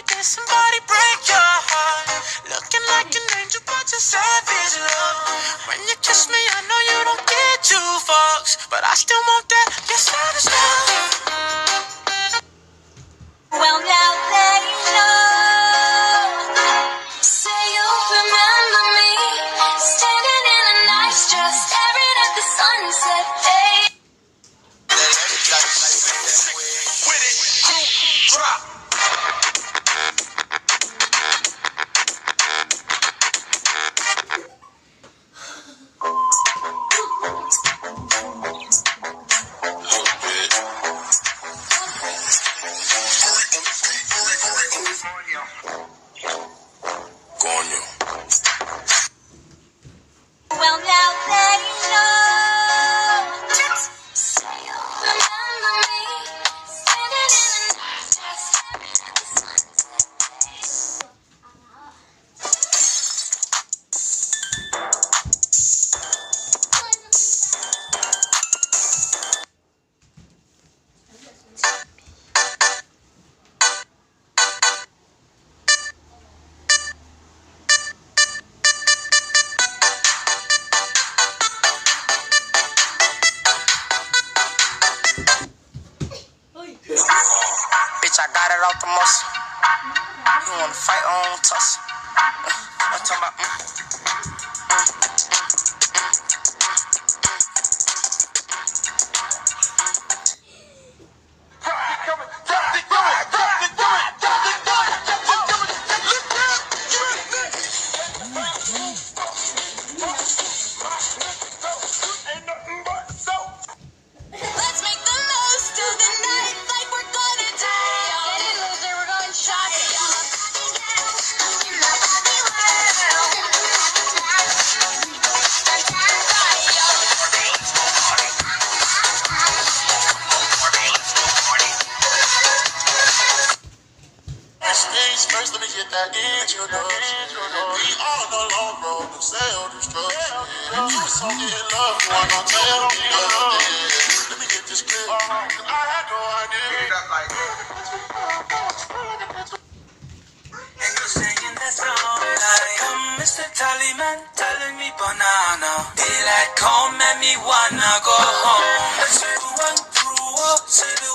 Did somebody break your heart? Looking like an angel, but you're savage love. When you kiss me, I know you don't get two fucks, but I still want that, your savage love. Well, now they know. Say you remember me, standing in a nice dress, staring at the sunset. Hey. With it, drop. Well, now they know. Say you remember me, standing in a nice dress, staring at the sunset. Bitch, I got it off the muscle. You wanna fight on tussle? I'm talking about Let's make the most of the night like we're gonna die. Get it, loser, we're going shopping. First, let me get that introduction. We on the long road to self-destruction. You was so in love, you ain't gonna tell me nothing. Let me get this clear, 'cause I had no idea. And you're singing that song like, come Mr. Tallyman, telling me banana. Daylight come and me wanna go home. Say the one through, say the